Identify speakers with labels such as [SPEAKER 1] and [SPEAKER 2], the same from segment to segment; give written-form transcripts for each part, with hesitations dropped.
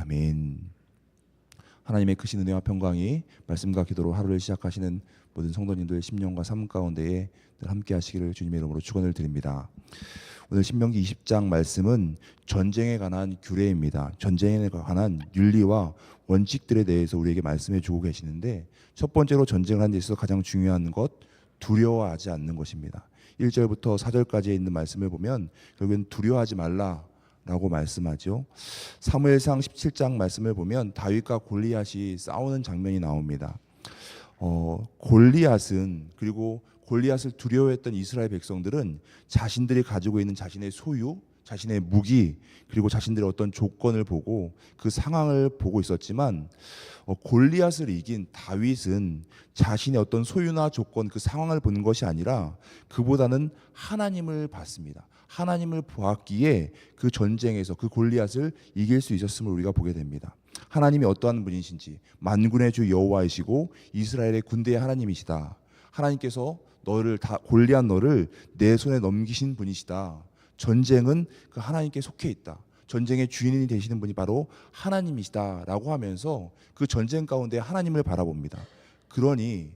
[SPEAKER 1] 아멘. 하나님의 크신 은혜와 평강이 말씀과 기도로 하루를 시작하시는 모든 성도님들 심령과 삶 가운데에 늘 함께 하시기를 주님의 이름으로 축원을 드립니다. 오늘 신명기 20장 말씀은 전쟁에 관한 규례입니다. 전쟁에 관한 윤리와 원칙들에 대해서 우리에게 말씀해 주고 계시는데, 첫 번째로 전쟁을 하는 데 있어서 가장 중요한 것, 두려워하지 않는 것입니다. 1절부터 4절까지에 있는 말씀을 보면 결국엔 두려워하지 말라라고 말씀하죠. 사무엘상 17장 말씀을 보면 다윗과 골리앗이 싸우는 장면이 나옵니다. 골리앗은, 그리고 골리앗을 두려워했던 이스라엘 백성들은 자신들이 가지고 있는 자신의 소유, 자신의 무기, 그리고 자신들의 어떤 조건을 보고 그 상황을 보고 있었지만, 골리앗을 이긴 다윗은 자신의 어떤 소유나 조건, 그 상황을 보는 것이 아니라 그보다는 하나님을 봤습니다. 하나님을 보았기에 그 전쟁에서 그 골리앗을 이길 수 있었음을 우리가 보게 됩니다. 하나님이 어떠한 분이신지, 만군의 주 여호와이시고 이스라엘의 군대의 하나님이시다. 하나님께서 골리앗 너를 내 손에 넘기신 분이시다. 전쟁은 그 하나님께 속해 있다. 전쟁의 주인이 되시는 분이 바로 하나님이시다라고 하면서 그 전쟁 가운데 하나님을 바라봅니다. 그러니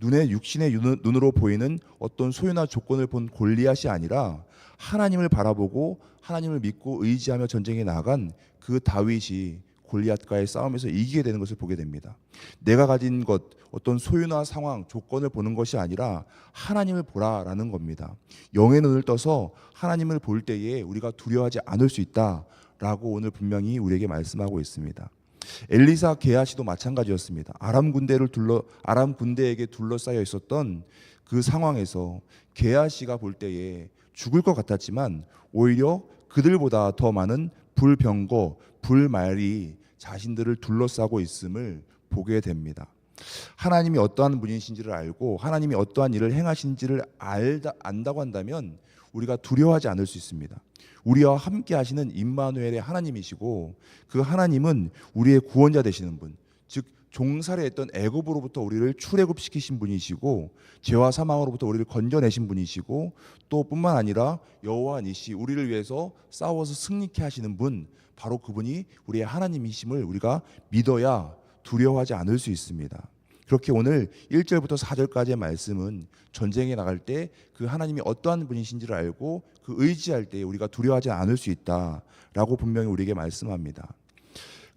[SPEAKER 1] 육신의 눈으로 보이는 어떤 소유나 조건을 본 골리앗이 아니라 하나님을 바라보고 하나님을 믿고 의지하며 전쟁에 나아간 그 다윗이 골리앗과의 싸움에서 이기게 되는 것을 보게 됩니다. 내가 가진 것, 어떤 소유나 상황, 조건을 보는 것이 아니라 하나님을 보라라는 겁니다. 영의 눈을 떠서 하나님을 볼 때에 우리가 두려워하지 않을 수 있다라고 오늘 분명히 우리에게 말씀하고 있습니다. 엘리사 게하시도 마찬가지였습니다. 아람 군대에게 둘러싸여 있었던 그 상황에서 게하시가 볼 때에 죽을 것 같았지만 오히려 그들보다 더 많은 불병거, 불말이 자신들을 둘러싸고 있음을 보게 됩니다. 하나님이 어떠한 분이신지를 알고 하나님이 어떠한 일을 행하신지를 안다고 한다면 우리가 두려워하지 않을 수 있습니다. 우리와 함께 하시는 임마누엘의 하나님이시고, 그 하나님은 우리의 구원자 되시는 분, 즉 종살이했던 애굽으로부터 우리를 출애굽시키신 분이시고, 죄와 사망으로부터 우리를 건져내신 분이시고, 또 뿐만 아니라 여호와 니시, 우리를 위해서 싸워서 승리케 하시는 분, 바로 그분이 우리의 하나님이심을 우리가 믿어야 두려워하지 않을 수 있습니다. 그렇게 오늘 1절부터 4절까지의 말씀은 전쟁에 나갈 때 그 하나님이 어떠한 분이신지를 알고 그 의지할 때 우리가 두려워하지 않을 수 있다라고 분명히 우리에게 말씀합니다.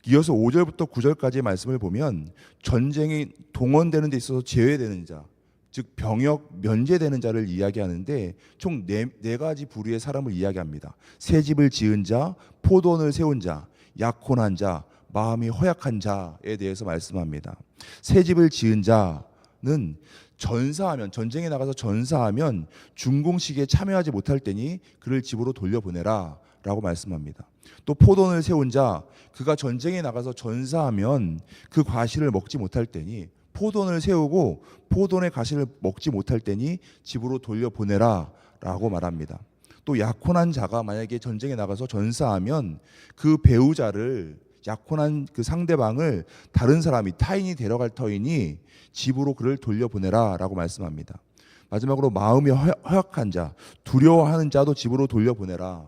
[SPEAKER 1] 이어서 5절부터 9절까지의 말씀을 보면 전쟁이 동원되는 데 있어서 제외되는 자, 즉 병역 면제되는 자를 이야기하는데 총 네 가지 부류의 사람을 이야기합니다. 새 집을 지은 자, 포도원을 세운 자, 약혼한 자, 마음이 허약한 자에 대해서 말씀합니다. 새 집을 지은 자는 전쟁에 나가서 전사하면 준공식에 참여하지 못할 때니 그를 집으로 돌려보내라 라고 말씀합니다. 또 포도원을 세운 자, 그가 전쟁에 나가서 전사하면 그 과실을 먹지 못할 때니, 포도원을 세우고 포도원의 과실을 먹지 못할 때니 집으로 돌려보내라 라고 말합니다. 또 약혼한 자가 만약에 전쟁에 나가서 전사하면 그 배우자를, 약혼한 그 상대방을 다른 사람이, 타인이 데려갈 터이니 집으로 그를 돌려보내라 라고 말씀합니다. 마지막으로 마음이 허약한 자, 두려워하는 자도 집으로 돌려보내라.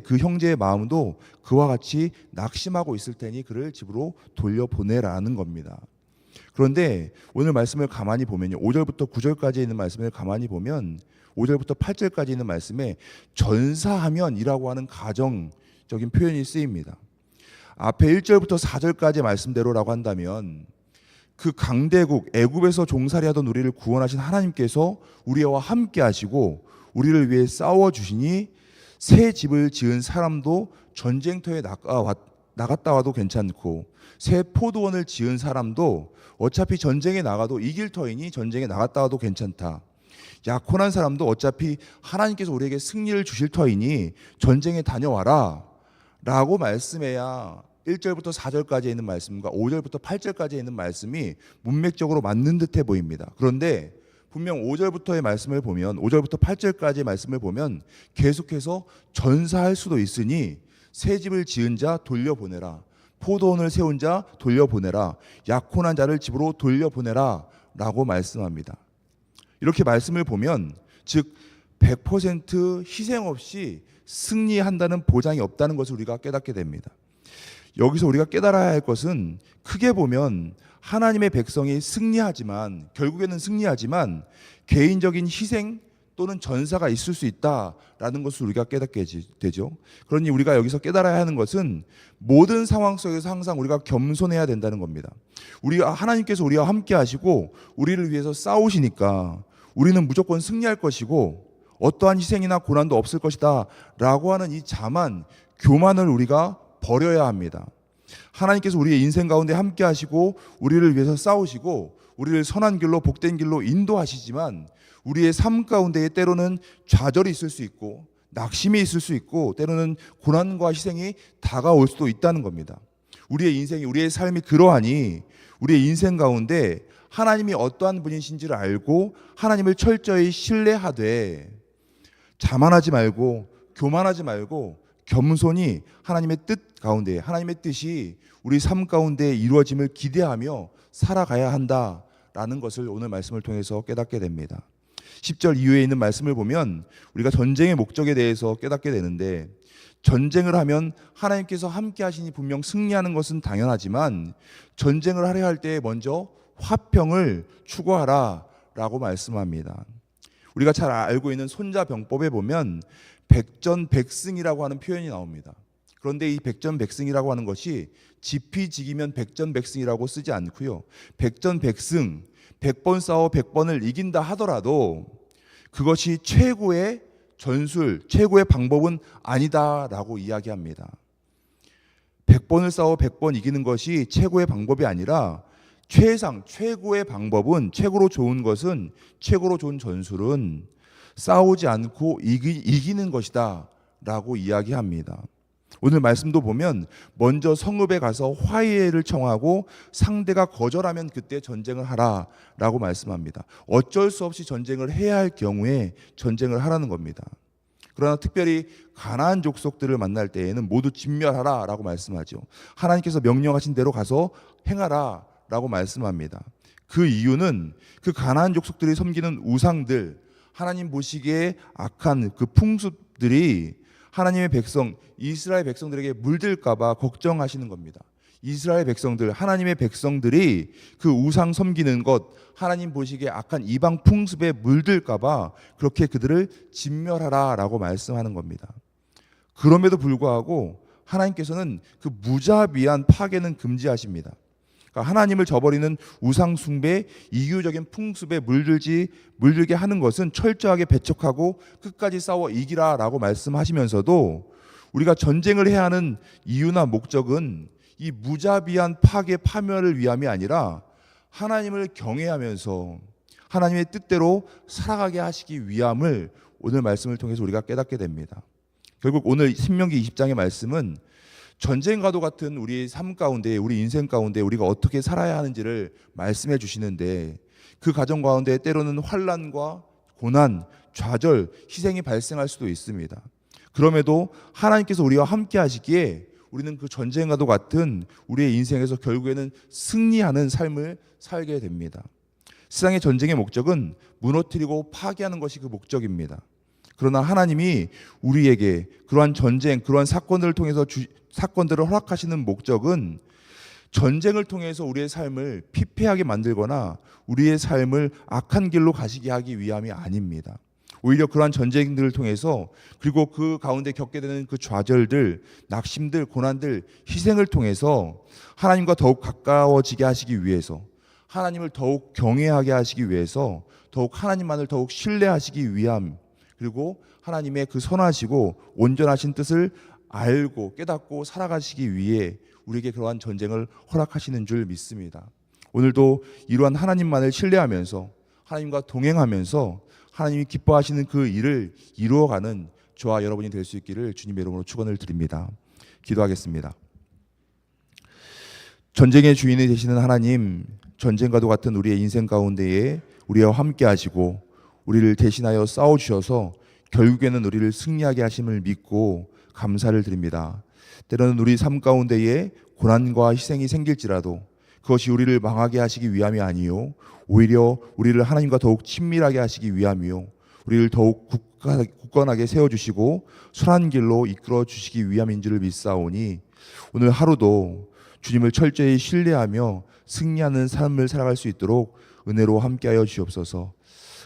[SPEAKER 1] 그 형제의 마음도 그와 같이 낙심하고 있을 테니 그를 집으로 돌려보내라는 겁니다. 그런데 오늘 말씀을 가만히 보면요, 5절부터 9절까지 있는 말씀을 가만히 보면 5절부터 8절까지 있는 말씀에 전사하면이라고 하는 가정적인 표현이 쓰입니다. 앞에 1절부터 4절까지 말씀대로라고 한다면 그 강대국 애굽에서 종살이하던 우리를 구원하신 하나님께서 우리와 함께 하시고 우리를 위해 싸워주시니 새 집을 지은 사람도 전쟁터에 나갔다 와도 괜찮고, 새 포도원을 지은 사람도 어차피 전쟁에 나가도 이길 터이니 전쟁에 나갔다 와도 괜찮다. 약혼한 사람도 어차피 하나님께서 우리에게 승리를 주실 터이니 전쟁에 다녀와라 라고 말씀해야 1절부터 4절까지 있는 말씀과 5절부터 8절까지 있는 말씀이 문맥적으로 맞는 듯해 보입니다. 그런데 분명 5절부터의 말씀을 보면, 5절부터 8절까지의 말씀을 보면 계속해서 전사할 수도 있으니 새 집을 지은 자 돌려보내라, 포도원을 세운 자 돌려보내라, 약혼한 자를 집으로 돌려보내라 라고 말씀합니다. 이렇게 말씀을 보면 즉 100% 희생 없이 승리한다는 보장이 없다는 것을 우리가 깨닫게 됩니다. 여기서 우리가 깨달아야 할 것은 크게 보면 하나님의 백성이 승리하지만 결국에는 승리하지만 개인적인 희생 또는 전사가 있을 수 있다라는 것을 우리가 깨닫게 되죠. 그러니 우리가 여기서 깨달아야 하는 것은 모든 상황 속에서 항상 우리가 겸손해야 된다는 겁니다. 우리가 하나님께서 우리와 함께 하시고 우리를 위해서 싸우시니까 우리는 무조건 승리할 것이고 어떠한 희생이나 고난도 없을 것이다 라고 하는 이 자만, 교만을 우리가 버려야 합니다. 하나님께서 우리의 인생 가운데 함께 하시고 우리를 위해서 싸우시고 우리를 선한 길로 복된 길로 인도하시지만 우리의 삶 가운데에 때로는 좌절이 있을 수 있고 낙심이 있을 수 있고 때로는 고난과 희생이 다가올 수도 있다는 겁니다. 우리의 인생이, 우리의 삶이 그러하니 우리의 인생 가운데 하나님이 어떠한 분이신지를 알고 하나님을 철저히 신뢰하되 자만하지 말고 교만하지 말고 겸손히 하나님의 뜻 가운데, 하나님의 뜻이 우리 삶 가운데 이루어짐을 기대하며 살아가야 한다라는 것을 오늘 말씀을 통해서 깨닫게 됩니다. 10절 이후에 있는 말씀을 보면 우리가 전쟁의 목적에 대해서 깨닫게 되는데, 전쟁을 하면 하나님께서 함께 하시니 분명 승리하는 것은 당연하지만 전쟁을 하려 할 때 먼저 화평을 추구하라 라고 말씀합니다. 우리가 잘 알고 있는 손자병법에 보면 백전백승이라고 하는 표현이 나옵니다. 그런데 이 백전백승이라고 하는 것이 지피지기면 백전백승이라고 쓰지 않고요, 백전백승, 100번 싸워 100번을 이긴다 하더라도 그것이 최고의 전술, 최고의 방법은 아니다라고 이야기합니다. 100번을 싸워 100번 이기는 것이 최고의 방법이 아니라 최고의 방법은, 최고로 좋은 것은, 최고로 좋은 전술은 싸우지 않고 이기는 것이다 라고 이야기합니다. 오늘 말씀도 보면 먼저 성읍에 가서 화해를 청하고 상대가 거절하면 그때 전쟁을 하라 라고 말씀합니다. 어쩔 수 없이 전쟁을 해야 할 경우에 전쟁을 하라는 겁니다. 그러나 특별히 가나안 족속들을 만날 때에는 모두 진멸하라 라고 말씀하죠. 하나님께서 명령하신 대로 가서 행하라 라고 말씀합니다. 그 이유는 그 가나안 족속들이 섬기는 우상들, 하나님 보시기에 악한 그 풍습들이 하나님의 백성, 이스라엘 백성들에게 물들까 봐 걱정하시는 겁니다. 이스라엘 백성들, 하나님의 백성들이 그 우상 섬기는 것, 하나님 보시기에 악한 이방 풍습에 물들까 봐 그렇게 그들을 진멸하라 라고 말씀하는 겁니다. 그럼에도 불구하고 하나님께서는 그 무자비한 파괴는 금지하십니다. 그러니까 하나님을 저버리는 우상 숭배, 이교적인 풍습에 물들게 하는 것은 철저하게 배척하고 끝까지 싸워 이기라라고 말씀하시면서도 우리가 전쟁을 해야 하는 이유나 목적은 이 무자비한 파괴 파멸을 위함이 아니라 하나님을 경외하면서 하나님의 뜻대로 살아가게 하시기 위함을 오늘 말씀을 통해서 우리가 깨닫게 됩니다. 결국 오늘 신명기 20장의 말씀은 전쟁과도 같은 우리 삶 가운데, 우리 인생 가운데 우리가 어떻게 살아야 하는지를 말씀해 주시는데, 그 가정 가운데 때로는 환난과 고난, 좌절, 희생이 발생할 수도 있습니다. 그럼에도 하나님께서 우리와 함께 하시기에 우리는 그 전쟁과도 같은 우리의 인생에서 결국에는 승리하는 삶을 살게 됩니다. 세상의 전쟁의 목적은 무너뜨리고 파괴하는 것이 그 목적입니다. 그러나 하나님이 우리에게 그러한 전쟁, 그러한 사건들을 통해서 사건들을 허락하시는 목적은 전쟁을 통해서 우리의 삶을 피폐하게 만들거나 우리의 삶을 악한 길로 가시게 하기 위함이 아닙니다. 오히려 그러한 전쟁들을 통해서, 그리고 그 가운데 겪게 되는 그 좌절들, 낙심들, 고난들, 희생을 통해서 하나님과 더욱 가까워지게 하시기 위해서, 하나님을 더욱 경외하게 하시기 위해서, 더욱 하나님만을 더욱 신뢰하시기 위함, 그리고 하나님의 그 선하시고 온전하신 뜻을 알고 깨닫고 살아가시기 위해 우리에게 그러한 전쟁을 허락하시는 줄 믿습니다. 오늘도 이러한 하나님만을 신뢰하면서 하나님과 동행하면서 하나님이 기뻐하시는 그 일을 이루어가는 저와 여러분이 될 수 있기를 주님의 이름으로 축원을 드립니다. 기도하겠습니다. 전쟁의 주인이 되시는 하나님, 전쟁과도 같은 우리의 인생 가운데에 우리와 함께 하시고 우리를 대신하여 싸워주셔서 결국에는 우리를 승리하게 하심을 믿고 감사를 드립니다. 때로는 우리 삶 가운데에 고난과 희생이 생길지라도 그것이 우리를 망하게 하시기 위함이 아니요, 오히려 우리를 하나님과 더욱 친밀하게 하시기 위함이요, 우리를 더욱 굳건하게 세워주시고 선한 길로 이끌어 주시기 위함인 줄을 믿사오니 오늘 하루도 주님을 철저히 신뢰하며 승리하는 삶을 살아갈 수 있도록 은혜로 함께하여 주옵소서.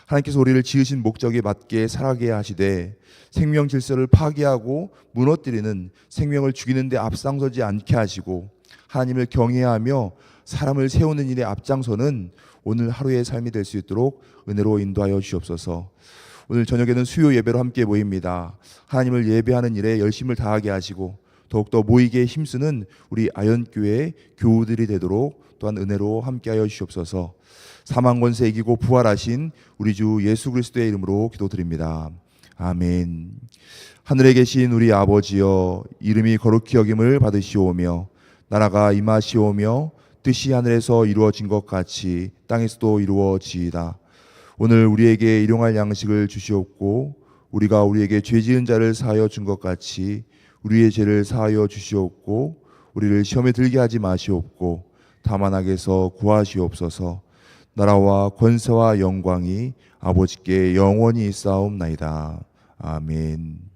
[SPEAKER 1] 하나님께서 우리를 지으신 목적에 맞게 살아가게 하시되 생명 질서를 파괴하고 무너뜨리는, 생명을 죽이는 데 앞장서지 않게 하시고 하나님을 경외하며 사람을 세우는 일에 앞장서는 오늘 하루의 삶이 될 수 있도록 은혜로 인도하여 주옵소서. 오늘 저녁에는 수요 예배로 함께 모입니다. 하나님을 예배하는 일에 열심을 다하게 하시고 더욱더 모이게 힘쓰는 우리 아연교회 교우들이 되도록 또한 은혜로 함께하여 주옵소서. 사망 권세 이기고 부활하신 우리 주 예수 그리스도의 이름으로 기도드립니다. 아멘. 하늘에 계신 우리 아버지여, 이름이 거룩히 여김을 받으시오며 나라가 임하시오며 뜻이 하늘에서 이루어진 것 같이 땅에서도 이루어지이다. 오늘 우리에게 일용할 양식을 주시옵고 우리가 우리에게 죄 지은 자를 사하여 준 것 같이 우리의 죄를 사하여 주시옵고 우리를 시험에 들게 하지 마시옵고 다만 악에서 구하시옵소서. 나라와 권세와 영광이 아버지께 영원히 있사옵나이다. 아멘.